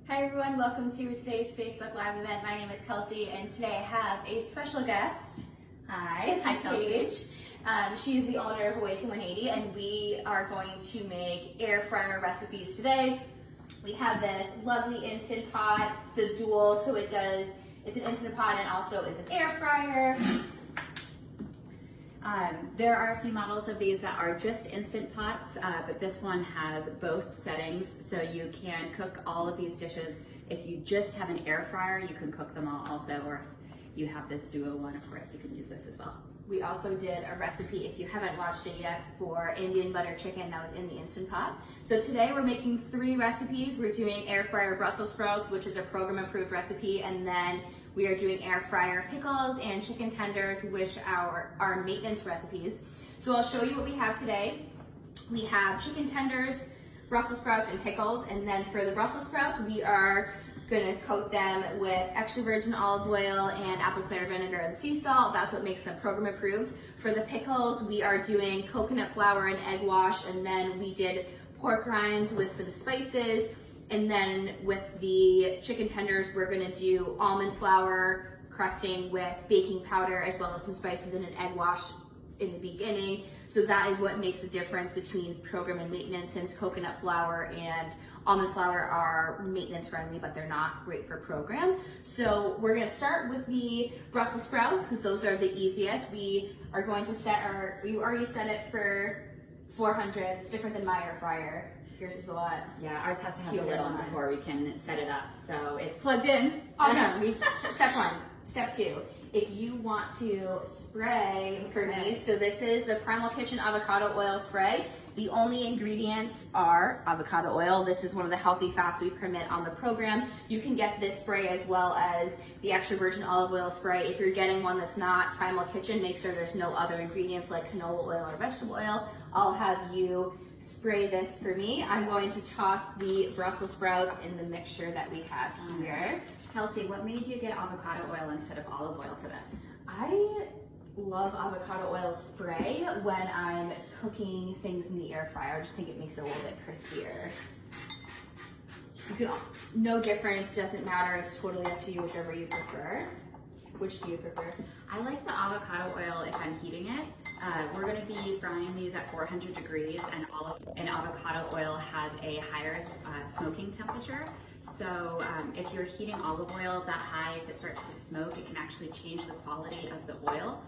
Hi everyone, welcome to today's Facebook Live event. My name is Kelsey and today I have a special guest. Hi Kelsey. She is the owner of Awaken180 and we are going to make air fryer recipes today. We have this lovely Instant Pot. It's a dual, so it's an Instant Pot and also is an air fryer. There are a few models of these that are just Instant Pots, but this one has both settings, so you can cook all of these dishes. If you just have an air fryer, you can cook them all also, or if you have this duo one, of course, you can use this as well. We also did a recipe, if you haven't watched it yet, for Indian butter chicken that was in the Instant Pot. So today we're making 3 recipes. We're doing Air Fryer Brussel Sprouts, which is a program approved recipe, and then we are doing Air Fryer Pickles and chicken tenders, which are our maintenance recipes. So I'll show you what we have today. We have chicken tenders, Brussels sprouts, and pickles, and then for the Brussels sprouts, we are gonna coat them with extra virgin olive oil and apple cider vinegar and sea salt. That's what makes them program approved. For the pickles, we are doing coconut flour and egg wash, and then we did pork rinds with some spices. And then with the chicken tenders, we're gonna do almond flour crusting with baking powder as well as some spices and an egg wash in the beginning. So that is what makes the difference between program and maintenance, since coconut flour and almond flour are maintenance friendly, but they're not great for program. So we're gonna start with the Brussels sprouts because those are the easiest. We are going to we already set it for 400. It's different than my air fryer. Yours is a lot. Yeah, ours has to have a lid on before we can set it up. So it's plugged in. Awesome. Step 1. Step 2. If you want to spray for me, so this is the Primal Kitchen avocado oil spray. The only ingredients are avocado oil. This is one of the healthy fats we permit on the program. You can get this spray as well as the extra virgin olive oil spray. If you're getting one that's not Primal Kitchen, make sure there's no other ingredients like canola oil or vegetable oil. I'll have you spray this for me. I'm going to toss the Brussels sprouts in the mixture that we have here. Kelsey, what made you get avocado oil instead of olive oil for this? I love avocado oil spray when I'm cooking things in the air fryer. I just think it makes it a little bit crispier. No difference, doesn't matter. It's totally up to you, whichever you prefer. Which do you prefer? I like the avocado oil if I'm heating it. We're going to be frying these at 400 degrees, and avocado oil has a higher smoking temperature. So if you're heating olive oil that high, if it starts to smoke, it can actually change the quality of the oil.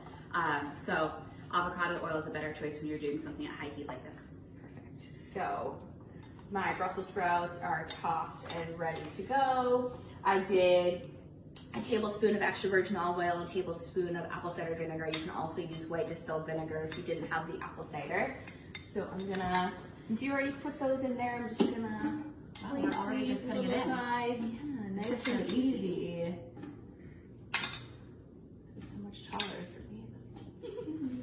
So avocado oil is a better choice when you're doing something at high heat like this. Perfect. So my Brussels sprouts are tossed and ready to go. I did a tablespoon of extra virgin olive oil and a tablespoon of apple cider vinegar. You can also use white distilled vinegar if you didn't have the apple cider. So I'm gonna, since you already put those in there, I'm just gonna place these just putting it in. Guys. Yeah, nice and easy. It's so much taller for me.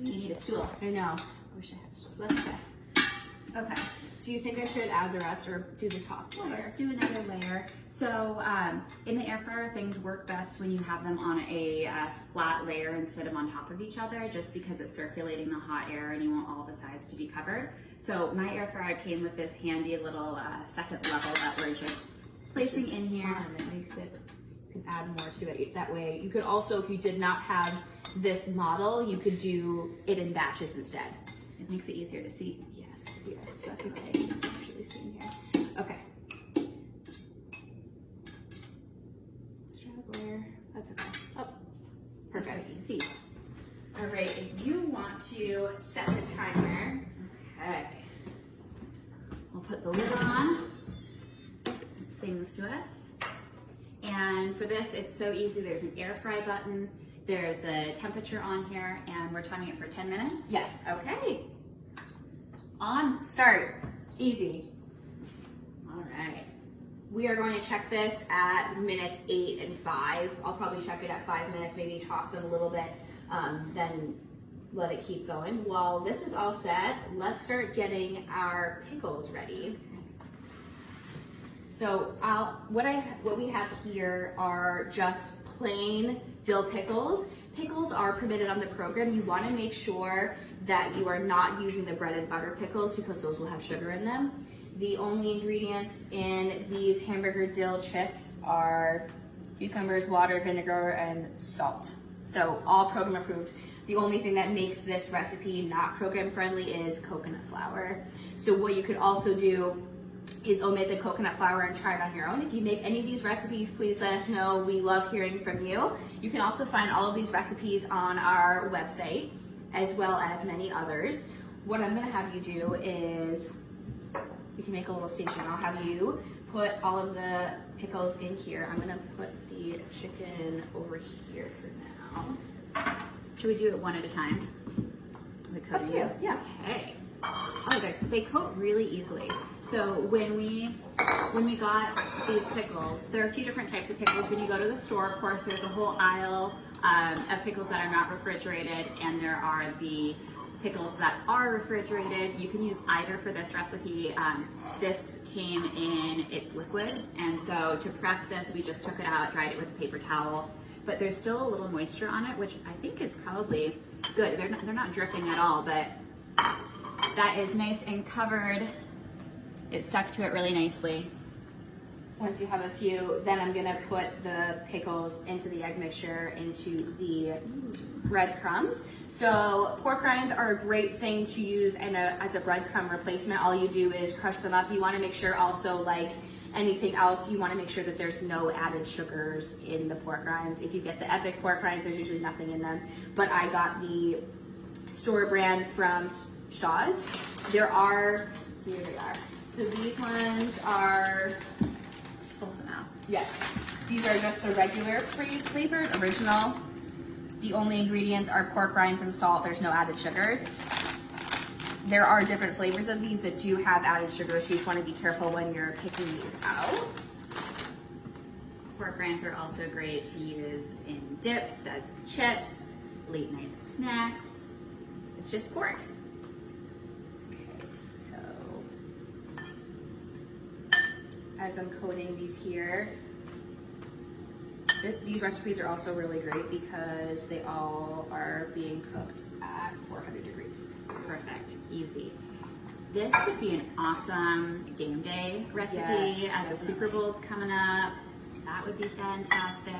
You need a stool. I know. I wish I had a stool. Let's try. Okay. Do you think I should add the rest or do the top layer? Let's do another layer. So in the air fryer, things work best when you have them on a flat layer instead of on top of each other, just because it's circulating the hot air and you want all the sides to be covered. So my air fryer came with this handy little second level that we're just placing in here. It makes it, you can add more to it that way. You could also, if you did not have this model, you could do it in batches instead. It makes it easier to see. Yes, definitely. It's actually seen here. Okay. Strap layer. That's okay. Oh, perfect. So you can see. All right. If you want to set the timer, okay. We'll put the lid on. It's saying this to us. And for this, it's so easy. There's an air fry button. There's the temperature on here, and we're timing it for 10 minutes. Yes. Okay. On, start. Easy. All right. We are going to check this at minutes 8 and 5. I'll probably check it at 5 minutes, maybe toss it a little bit, then let it keep going. While this is all set, let's start getting our pickles ready. So what we have here are just plain dill pickles. Pickles are permitted on the program. You want to make sure that you are not using the bread and butter pickles because those will have sugar in them. The only ingredients in these hamburger dill chips are cucumbers, water, vinegar, and salt. So all program approved. The only thing that makes this recipe not program friendly is coconut flour. So what you could also do is omit the coconut flour and try it on your own. If you make any of these recipes, please let us know. We love hearing from you. You can also find all of these recipes on our website, as well as many others. What I'm gonna have you do is, we can make a little station. I'll have you put all of the pickles in here. I'm gonna put the chicken over here for now. Should we do it one at a time? Up to you, yeah. Okay. Oh, they coat really easily. So when we got these pickles, there are a few different types of pickles. When you go to the store, of course, there's a whole aisle of pickles that are not refrigerated, and there are the pickles that are refrigerated. You can use either for this recipe. This came in its liquid, and so to prep this, we just took it out, dried it with a paper towel. But there's still a little moisture on it, which I think is probably good. They're not dripping at all, but that is nice and covered. It stuck to it really nicely. Once you have a few, then I'm gonna put the pickles into the egg mixture, into the breadcrumbs. So pork rinds are a great thing to use as a breadcrumb replacement. All you do is crush them up. You wanna make sure also, like anything else, you wanna make sure that there's no added sugars in the pork rinds. If you get the Epic pork rinds, there's usually nothing in them. But I got the store brand from Shaw's. Here they are. So these ones are, Pull some out. yes, these are just the regular flavored original. The only ingredients are pork rinds and salt. There's no added sugars. There are different flavors of these that do have added sugar, so you just want to be careful when you're picking these out. Pork rinds are also great to use in dips, as chips, late night snacks. It's just pork. Okay, so as I'm coating these here, these recipes are also really great because they all are being cooked at 400 degrees. Perfect, easy. This would be an awesome game day recipe as the Super Bowl's coming up. That would be fantastic.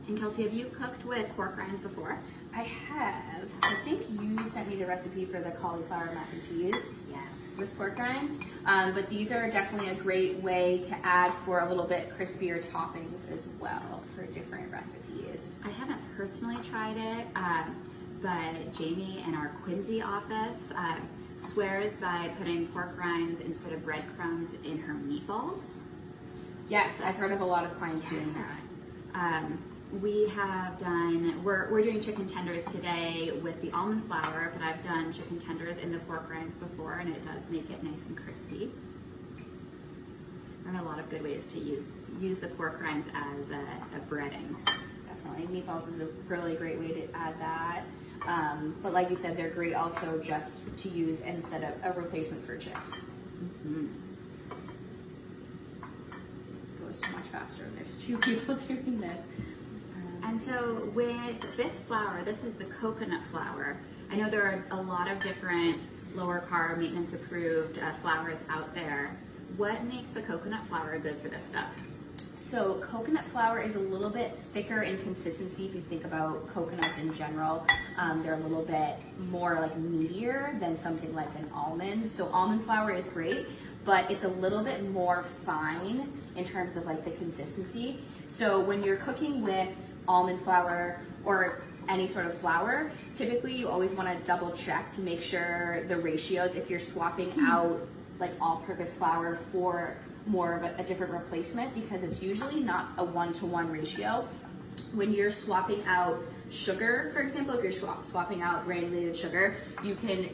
And Kelsey, have you cooked with pork rinds before? I have. I think you sent me the recipe for the cauliflower mac and cheese. Yes. With pork rinds. But these are definitely a great way to add for a little bit crispier toppings as well for different recipes. I haven't personally tried it, but Jamie in our Quincy office swears by putting pork rinds instead of breadcrumbs in her meatballs. Yes, I've heard of a lot of clients doing that. We have done, we're doing chicken tenders today with the almond flour, but I've done chicken tenders in the pork rinds before, and it does make it nice and crispy. There are a lot of good ways to use the pork rinds as a breading. Definitely. Meatballs is a really great way to add that. But like you said, they're great also just to use instead of a replacement for chips. Mm-hmm. It goes so much faster. There's two people doing this. And so with this flour, this is the coconut flour. I know there are a lot of different lower carb, maintenance approved flours out there. What makes the coconut flour good for this stuff? So coconut flour is a little bit thicker in consistency if you think about coconuts in general. They're a little bit more like meatier than something like an almond. So almond flour is great, but it's a little bit more fine in terms of like the consistency. So when you're cooking with almond flour or any sort of flour, typically you always want to double check to make sure the ratios, if you're swapping out like all-purpose flour for more of a different replacement, because it's usually not a 1-to-1 ratio. When you're swapping out sugar, for example, if you're swapping out granulated sugar, you can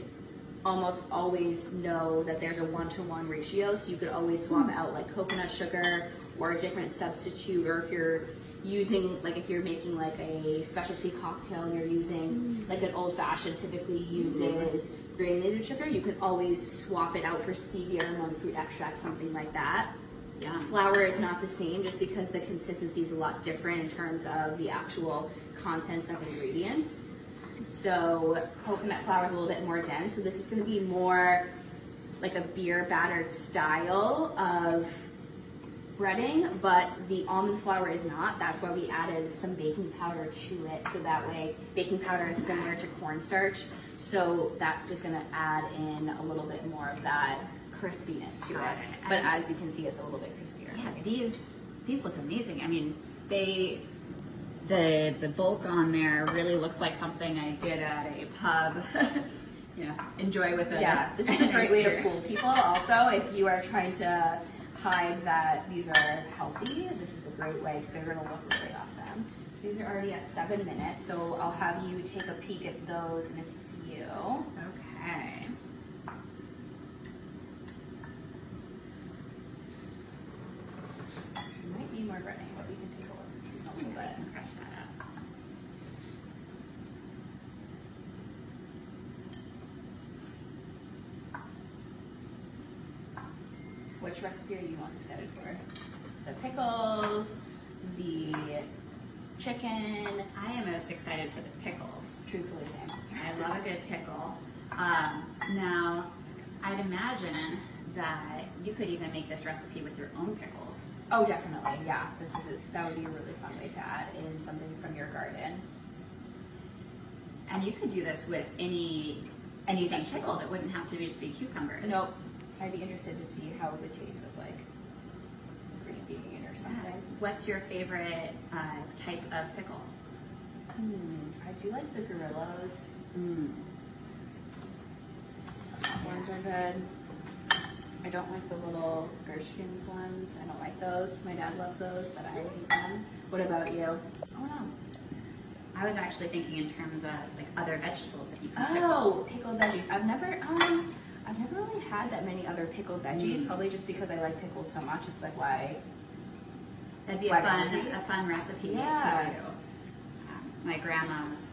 almost always know that there's a 1-to-1 ratio, so you could always swap out like coconut sugar or a different substitute, or if you're using, like if you're making like a specialty cocktail and you're using like an old fashioned typically uses granulated sugar, you could always swap it out for stevia or monk fruit extract, something like that. Yeah. Flour is not the same just because the consistency is a lot different in terms of the actual contents of ingredients. So coconut flour is a little bit more dense, so this is going to be more like a beer battered style of breading, but the almond flour is not. That's why we added some baking powder to it, so that way baking powder is similar to cornstarch, so that is going to add in a little bit more of that crispiness to it. But as you can see, it's a little bit crispier. Yeah, these look amazing. I mean, the bulk on there really looks like something I did at a pub. You know, enjoy with it. Yeah, this is a great way to fool people. Also, if you are trying to hide that these are healthy, this is a great way because they're going to look really awesome. These are already at 7 minutes, so I'll have you take a peek at those in a few. Okay. You might need more breading, but we can take a look and see a little bit. And crush that up. Which recipe are you most excited for? The pickles, the chicken. I am most excited for the pickles. Truthfully, same. I love a good pickle. Now, I'd imagine that you could even make this recipe with your own pickles. Oh, definitely. Yeah, that would be a really fun way to add in something from your garden. And you could do this with anything pickled. It wouldn't have to just be cucumbers. Nope. I'd be interested to see how it would taste with like green bean or something. What's your favorite type of pickle? I do like the gorillas. Ones are good. I don't like the little Gershkins ones. I don't like those. My dad loves those, but I hate them. What about you? Oh no. I was actually thinking in terms of like other vegetables that you can pickle. Oh, pickled veggies. I've never really had that many other pickled veggies. Probably just because I like pickles so much. It's like why. That'd be a fun recipe to do. My grandma's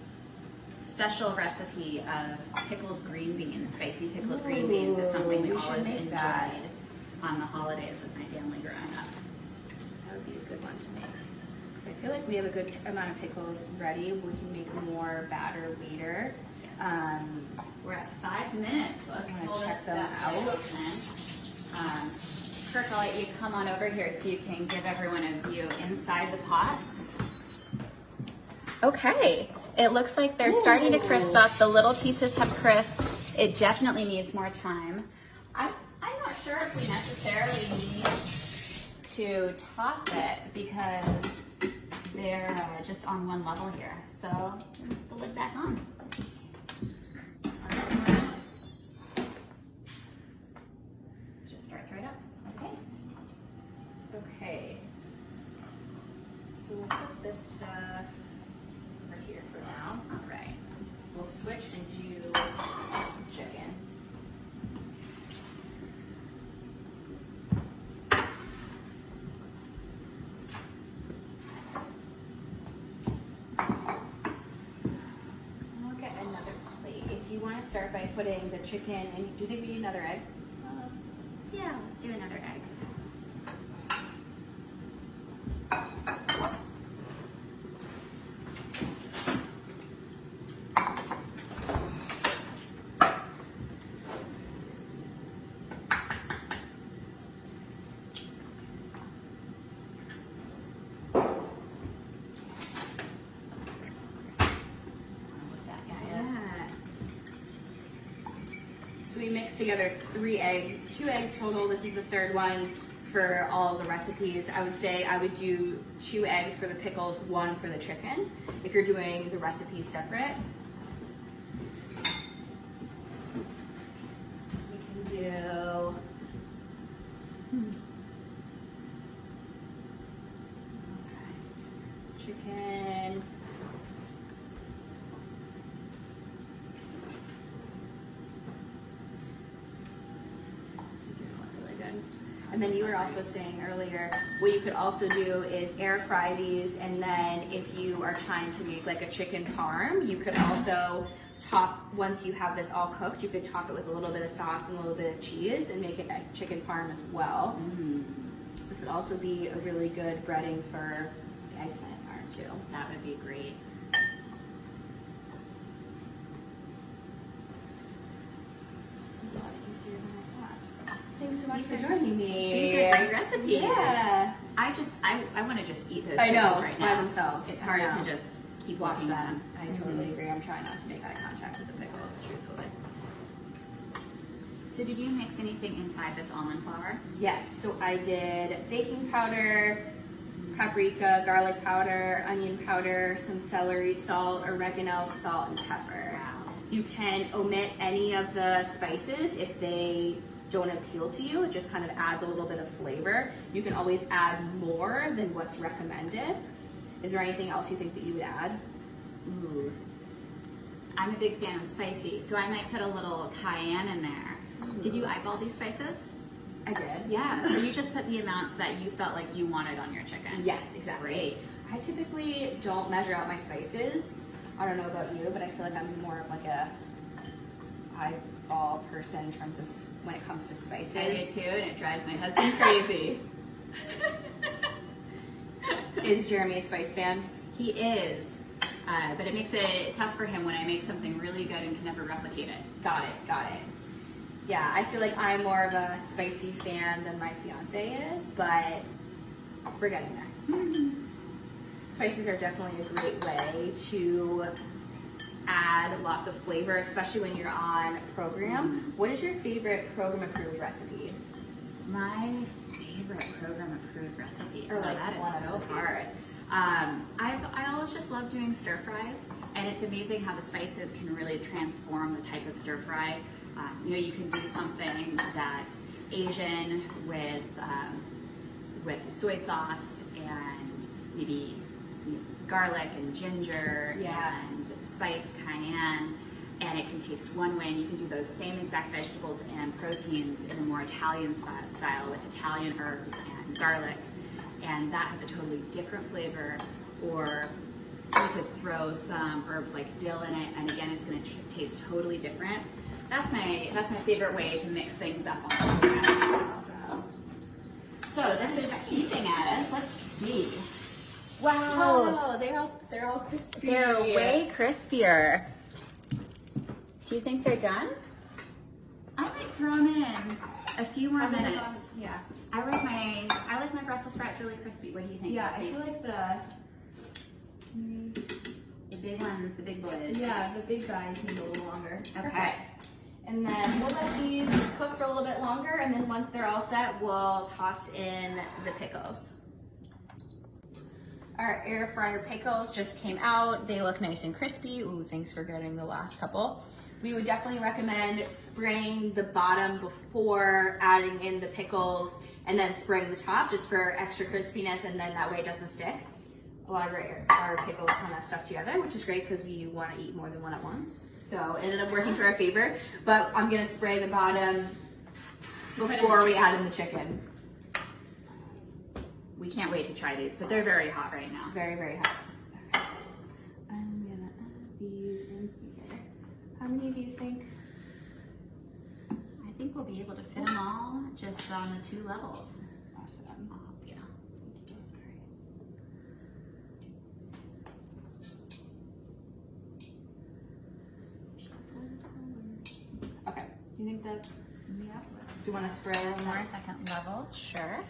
special recipe of pickled green beans, spicy pickled green beans, is something we always enjoyed on the holidays with my family growing up. That would be a good one to make. So I feel like we have a good amount of pickles ready. We can make more batter later. Yes. We're at 5 minutes. So let's check them out. Kirk, I'll let you come on over here so you can give everyone a view inside the pot. Okay, it looks like they're starting to crisp up. The little pieces have crisped. It definitely needs more time. I'm not sure if we necessarily need to toss it because they're just on one level here. So put the lid back on. Just starts right up. Okay. Okay. So we'll put this stuff over here for now. All right. We'll switch and do chicken. I'll get another plate. If you want to start by putting the chicken, and do you think we need another egg? Yeah, let's do another egg. We mixed together 3 eggs, 2 eggs total. This is the third one for all of the recipes. I would say I would do 2 eggs for the pickles, 1 for the chicken, if you're doing the recipes separate. So we can do chicken. And then you were also saying earlier, what you could also do is air fry these, and then if you are trying to make like a chicken parm, you could also top, once you have this all cooked, you could top it with a little bit of sauce and a little bit of cheese and make it a chicken parm as well. This would also be a really good breading for the eggplant parm too. That would be great. This is a lot easier than I thought. much for joining me. These are great recipes. Yeah. I want to just eat those I know, pickles right now. by themselves. It's I hard know. to just keep Watch watching that. them. I totally agree. I'm trying not to make eye contact with the pickles, truthfully. So did you mix anything inside this almond flour? Yes, so I did baking powder, paprika, garlic powder, onion powder, some celery, salt, oregano, salt, and pepper. Wow. You can omit any of the spices if they don't appeal to you. It just kind of adds a little bit of flavor. You can always add more than what's recommended. Is there anything else you think that you would add? Ooh. I'm a big fan of spicy, so I might put a little cayenne in there. Ooh. Did you eyeball these spices? I did. Yeah, so you just put the amounts that you felt like you wanted on your chicken. Yes, exactly. Great. I typically don't measure out my spices. I don't know about you, but I feel like I'm more of like a eyeball person in terms of when it comes to spices. I do too, and it drives my husband crazy. Is Jeremy a spice fan? He is, but it makes it tough for him when I make something really good and can never replicate it. Got it, got it. Yeah, I feel like I'm more of a spicy fan than my fiance is, but we're getting there. Spices are definitely a great way to add lots of flavor, especially when you're on program. What is your favorite program approved recipe? My favorite program approved recipe. Or like that one is of so the hard. favorites. I always just love doing stir fries, and it's amazing how the spices can really transform the type of stir fry. You can do something that's Asian with soy sauce and maybe garlic and ginger and spice cayenne, and it can taste one way, and you can do those same exact vegetables and proteins in a more Italian style with Italian herbs and garlic, and that has a totally different flavor. Or you could throw some herbs like dill in it, and again, it's going to taste totally different. That's my favorite way to mix things up on program. So this is beeping at us. Let's see. Wow, Oh, they're all crispy. they're way crispier. Do you think they're done? I might throw them in a few more minutes. Yeah. I like my Brussels sprouts really crispy. What do you think? Yeah, I feel like the big ones, the big boys. the big guys need a little longer. Okay. Perfect. And then we'll let these cook for a little bit longer, and then once they're all set, we'll toss in the pickles. Our air fryer pickles just came out. They look nice and crispy. Ooh, thanks for getting the last couple. We would definitely recommend spraying the bottom before adding in the pickles, and then spraying the top just for extra crispiness, and then that way it doesn't stick. A lot of our pickles kind of stuck together, which is great because we want to eat more than one at once. So it ended up working to our favor, but I'm gonna spray the bottom before we add in the chicken. We can't wait to try these, but they're very hot right now. Very, very hot. Okay. I'm gonna add these in here. How many do you think? I think we'll be able to fit them all just on the 2 levels. Awesome. Yeah. Okay. You think that's? Yep. Do you want to spray a little more? Second level, sure.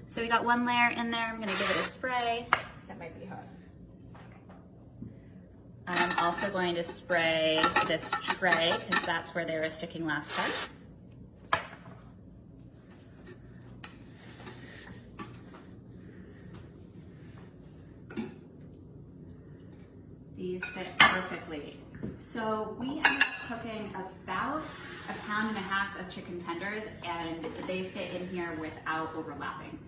So we got 1 layer in there. I'm gonna give it a spray. That might be hot. I'm also going to spray this tray because that's where they were sticking last time. These fit perfectly. So we ended up cooking about 1.5 pounds of chicken tenders, and they fit in here without overlapping.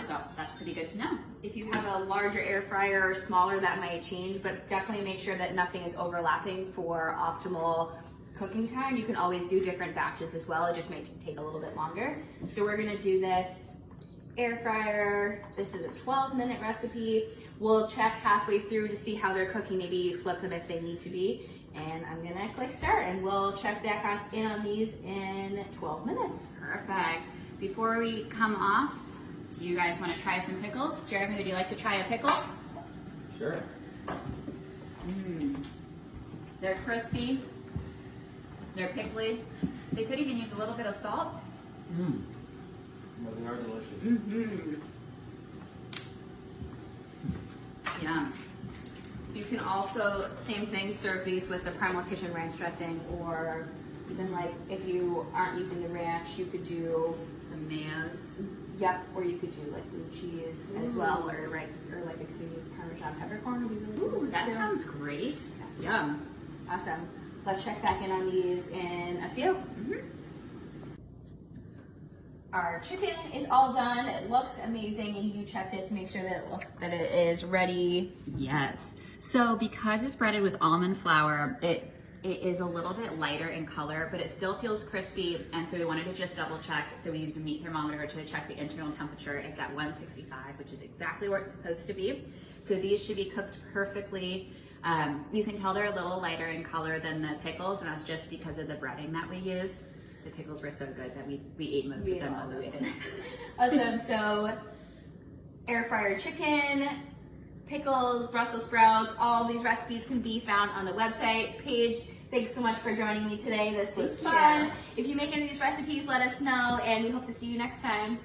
So that's pretty good to know. If you have a larger air fryer or smaller, that might change, but definitely make sure that nothing is overlapping for optimal cooking time. You can always do different batches as well. It just may take a little bit longer. So we're gonna do this air fryer. This is a 12-minute recipe. We'll check halfway through to see how they're cooking, maybe flip them if they need to be. And I'm gonna click start, and we'll check back in on these in 12 minutes. Perfect. Before we come off, do you guys want to try some pickles? Jeremy, would you like to try a pickle? Sure. They're crispy. They're pickly. They could even use a little bit of salt. Mmm. They are delicious. Mm-hmm. Yum. You can also, same thing, serve these with the Primal Kitchen ranch dressing, or even like if you aren't using the ranch, you could do Some mayos. yep, or you could do like blue cheese as well, or like a creamy Parmesan peppercorn would be really good. Ooh, with that this too. sounds great. Yes. Yum. Awesome. Let's check back in on these in a few. Our chicken is all done. It looks amazing, and you checked it to make sure that it is ready. Yes. So because it's breaded with almond flour, it is a little bit lighter in color, but it still feels crispy. And so we wanted to just double check. So we used a meat thermometer to check the internal temperature. It's at 165, which is exactly where it's supposed to be. So these should be cooked perfectly. You can tell they're a little lighter in color than the pickles, and that's just because of the breading that we used. The pickles were so good that we ate most of them while we waited. Awesome. So air fryer chicken, pickles, Brussels sprouts, all these recipes can be found on the website. Paige, thanks so much for joining me today. This was fun. you. If you make any of these recipes, let us know, and we hope to see you next time.